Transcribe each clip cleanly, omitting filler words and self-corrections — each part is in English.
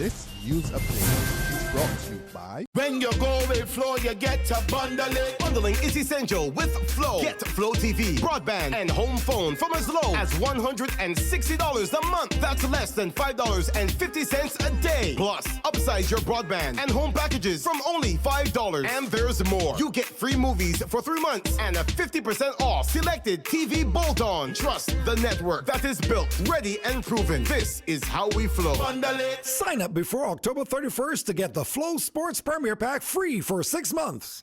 This news update is brought to you by... When you go with Flow, you get to bundle it. Bundling is essential with Flow. Get Flow TV, broadband, and home phone from as low as $160 a month. That's less than $5.50 a day. Plus, upsize your broadband and home packages from only $5. And there's more. You get free movies for 3 months and a 50% off selected TV bolt-on. Trust the network that is built, ready, and proven. This is how we flow. Bundle it. Sign up before October 31st to get the Flow Sports Premier Pack free for 6 months.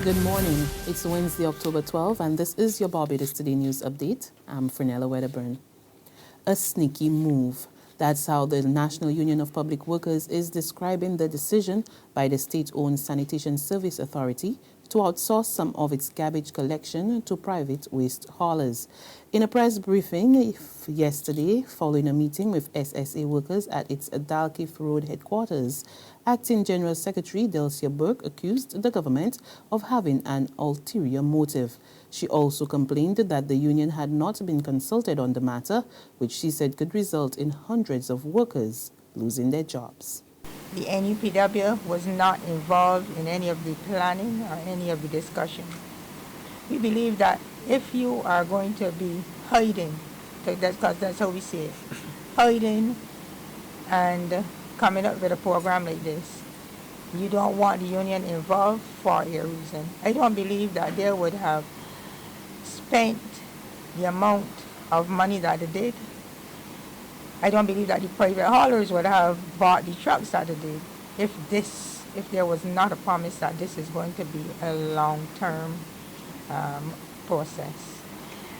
Good morning. It's Wednesday, October 12, and this is your Barbados Today News Update. I'm Fernella Wedderburn. A sneaky move. That's how the National Union of Public Workers is describing the decision by the state-owned Sanitation Service Authority to outsource some of its garbage collection to private waste haulers. In a press briefing yesterday, following a meeting with SSA workers at its Dalkeith Road headquarters, Acting General Secretary Delcia Burke accused the government of having an ulterior motive. She also complained that the union had not been consulted on the matter, which she said could result in hundreds of workers losing their jobs. The NUPW was not involved in any of the planning or any of the discussion. We believe that if you are going to be hiding, because that's how we see it, hiding and coming up with a program like this, you don't want the union involved for a reason. I don't believe that they would have spent the amount of money that they did. I don't believe that the private haulers would have bought the trucks that they did if there was not a promise that this is going to be a long-term process.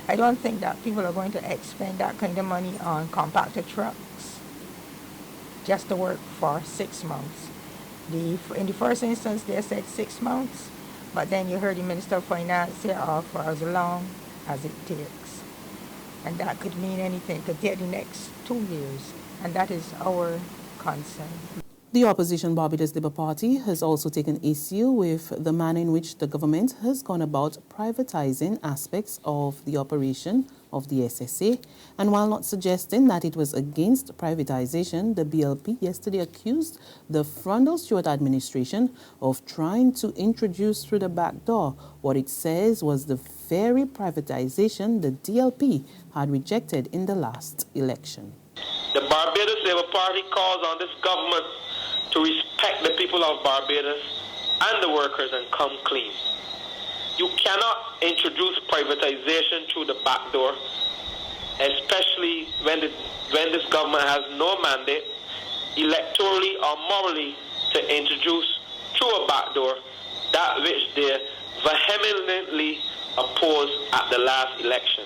I don't think that people are going to expend that kind of money on compactor trucks just to work for 6 months. In the first instance, they said 6 months, but then you heard the Minister of Finance say, for as long as it takes. And that could mean anything. It could take the next 2 years, and that is our concern. The opposition Barbados Labour Party has also taken issue with the manner in which the government has gone about privatizing aspects of the operation of the SSA. And while not suggesting that it was against privatization, the BLP yesterday accused the Frundle-Stewart administration of trying to introduce through the back door what it says was the very privatization the DLP had rejected in the last election. The Barbados Labour Party calls on this government to respect the people of Barbados and the workers and come clean. You cannot introduce privatization through the back door, especially when this government has no mandate, electorally or morally, to introduce through a back door that which they vehemently opposed at the last election.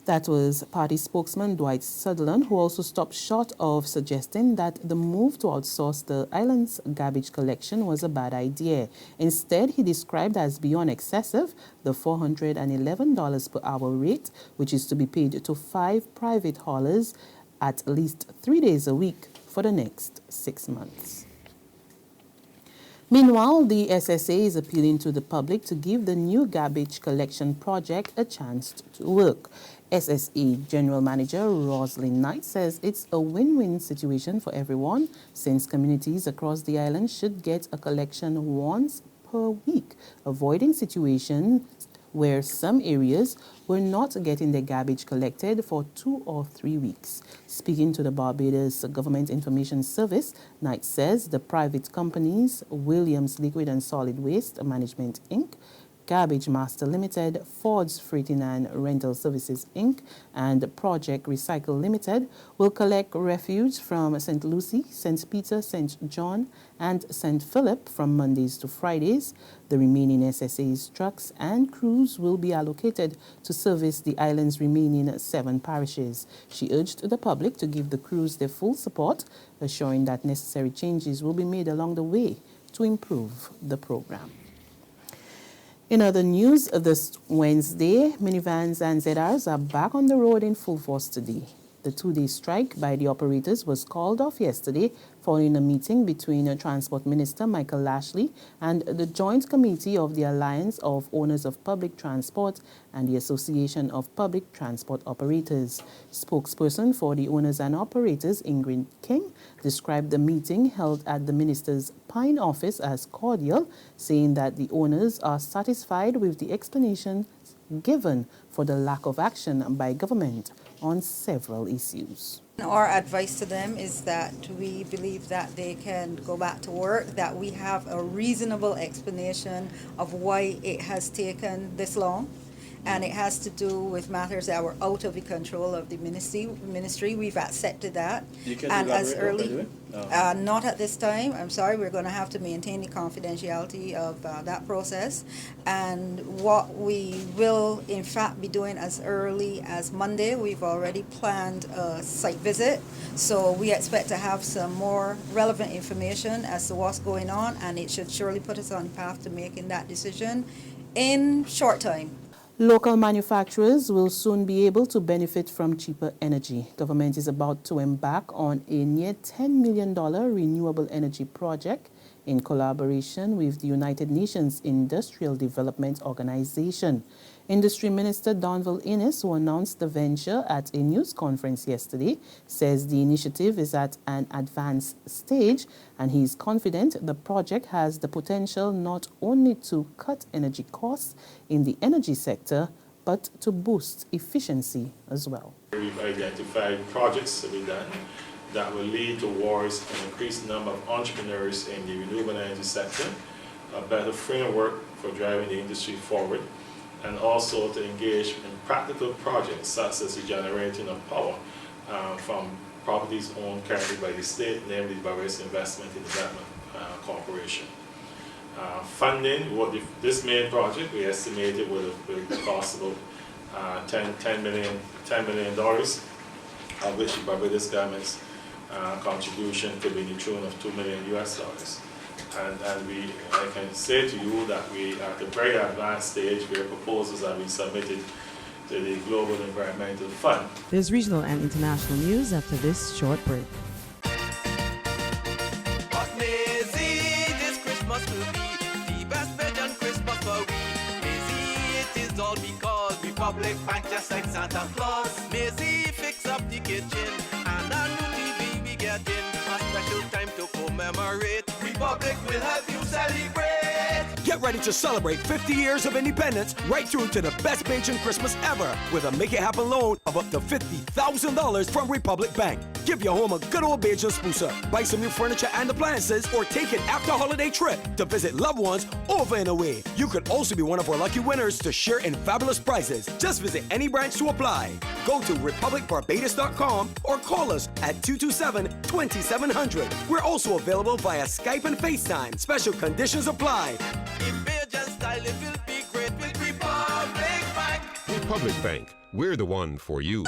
That was party spokesman Dwight Sutherland, who also stopped short of suggesting that the move to outsource the island's garbage collection was a bad idea. Instead, he described as beyond excessive the $411 per hour rate, which is to be paid to 5 private haulers at least 3 days a week for the next 6 months. Meanwhile, the SSA is appealing to the public to give the new garbage collection project a chance to work. SSA General Manager Rosalind Knight says it's a win-win situation for everyone, since communities across the island should get a collection once per week, avoiding situations where some areas were not getting their garbage collected for 2 or 3 weeks. Speaking to the Barbados Government Information Service, Knight says the private companies, Williams Liquid and Solid Waste Management, Inc., Garbage Master Limited, Ford's Freighting and Rental Services, Inc., and Project Recycle Limited will collect refuse from St. Lucie, St. Peter, St. John, and St. Philip from Mondays to Fridays. The remaining SSA's trucks and crews will be allocated to service the island's remaining 7 parishes. She urged the public to give the crews their full support, assuring that necessary changes will be made along the way to improve the program. In other news, this Wednesday, Minivans and ZRs are back on the road in full force today. The two-day strike by the operators was called off yesterday following a meeting between Transport Minister Michael Lashley and the Joint Committee of the Alliance of Owners of Public Transport and the Association of Public Transport Operators. Spokesperson for the owners and operators, Ingrid King, described the meeting held at the minister's Pine office as cordial, saying that the owners are satisfied with the explanation given for the lack of action by government on several issues. Our advice to them is that we believe that they can go back to work, that we have a reasonable explanation of why it has taken this long. And it has to do with matters that were out of the control of the ministry. We've accepted that. You can and as early, not at this time. I'm sorry. We're going to have to maintain the confidentiality of that process. And what we will, in fact, be doing as early as Monday, we've already planned a site visit. So we expect to have some more relevant information as to what's going on, and it should surely put us on the path to making that decision in short time. Local manufacturers will soon be able to benefit from cheaper energy. Government is about to embark on a near $10 million renewable energy project in collaboration with the United Nations Industrial Development Organization. Industry Minister Donville Innes, who announced the venture at a news conference yesterday, says the initiative is at an advanced stage and he is confident the project has the potential not only to cut energy costs in the energy sector, but to boost efficiency as well. We've identified projects to be done that will lead towards an increased number of entrepreneurs in the renewable energy sector, a better framework for driving the industry forward, and also to engage in practical projects such as the generating of power from properties owned currently by the state, namely the Barbados Investment and Development Corporation. Funding, this main project, we estimated would cost about $10 million, of which the Barbados government's contribution could be in the tune of $2 million US. And I can say to you that we are at a very advanced stage where proposals have been submitted to the Global Environmental Fund. There's regional and international news after this short break. This Christmas will be the best Belgian Christmas for we. Maisie, it is all because Republic Bank just like Santa Claus. Maisie, fix up the kitchen and a new TV we getting. A special time to commemorate. Republic will help you celebrate. Get ready to celebrate 50 years of independence right through to the best Bajan Christmas ever with a Make It Happen loan of up to $50,000 from Republic Bank. Give your home a good old Bajan spooser, buy some new furniture and appliances, or take an after-holiday trip to visit loved ones over and away. You could also be one of our lucky winners to share in fabulous prizes. Just visit any branch to apply. Go to republicbarbados.com or call us at 227-2700. We're also available via Skype and FaceTime. Special conditions apply. In Bajan style, it will be great with Republic Bank. Republic Bank, we're the one for you.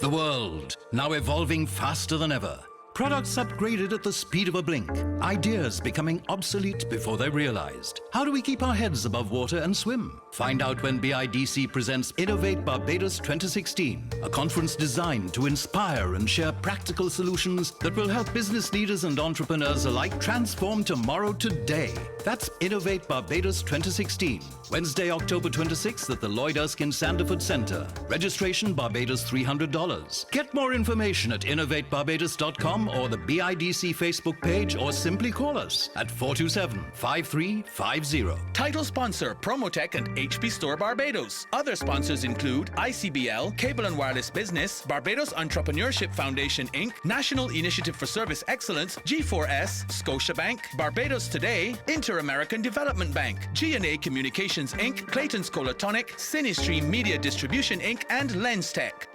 The world, now evolving faster than ever. Products upgraded at the speed of a blink. Ideas becoming obsolete before they're realized. How do we keep our heads above water and swim? Find out when BIDC presents Innovate Barbados 2016, a conference designed to inspire and share practical solutions that will help business leaders and entrepreneurs alike transform tomorrow today. That's Innovate Barbados 2016, Wednesday, October 26th at the Lloyd Erskine Sanderford Center. Registration Barbados $300. Get more information at innovatebarbados.com or the BIDC Facebook page, or simply call us at 427-5350. Title sponsor Promotech and HP Store Barbados. Other sponsors include ICBL, Cable and Wireless Business, Barbados Entrepreneurship Foundation Inc., National Initiative for Service Excellence, G4S, Scotiabank, Barbados Today, Inter-American Development Bank, G&A Communications Inc., Clayton's Colatonic, Cinestream Media Distribution Inc., and LensTech.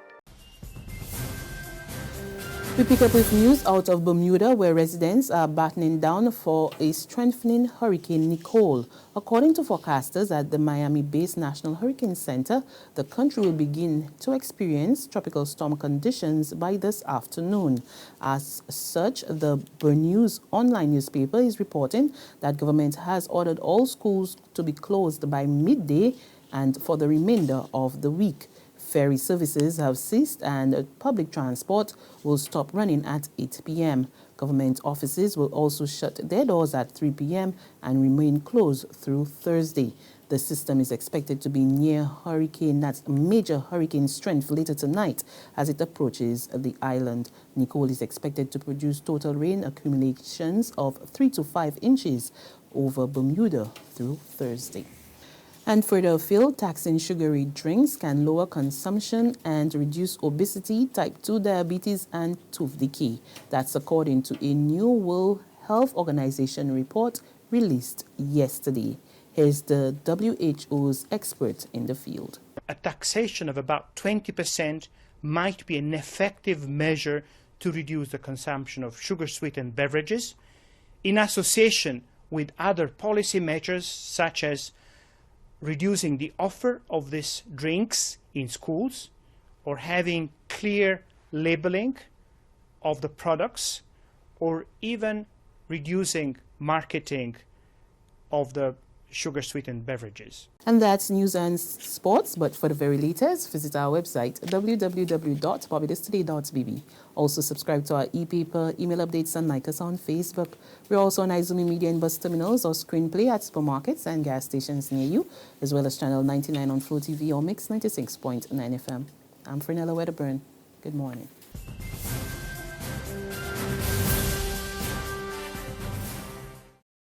We pick up with news out of Bermuda, where residents are battening down for a strengthening Hurricane Nicole. According to forecasters at the Miami-based National Hurricane Center, the country will begin to experience tropical storm conditions by this afternoon. As such, the Bernews online newspaper is reporting that government has ordered all schools to be closed by midday and for the remainder of the week. Ferry services have ceased and public transport will stop running at 8 p.m. Government offices will also shut their doors at 3 p.m. and remain closed through Thursday. The system is expected to be near major hurricane strength later tonight as it approaches the island. Nicole is expected to produce total rain accumulations of 3 to 5 inches over Bermuda through Thursday. And further afield, taxing sugary drinks can lower consumption and reduce obesity, type 2 diabetes, and tooth decay. That's according to a new World Health Organization report released yesterday. Here's the WHO's expert in the field. A taxation of about 20% might be an effective measure to reduce the consumption of sugar-sweetened beverages, in association with other policy measures such as reducing the offer of these drinks in schools or having clear labeling of the products or even reducing marketing of the sugar-sweetened beverages. And that's news and sports, but for the very latest, visit our website, www.barbadostoday.bb. Also subscribe to our e-paper, email updates, and like us on Facebook. We're also on Izumi Media in bus terminals or screenplay at supermarkets and gas stations near you, as well as channel 99 on Flow TV or Mix 96.9 FM. I'm Frenella Wedderburn. Good morning.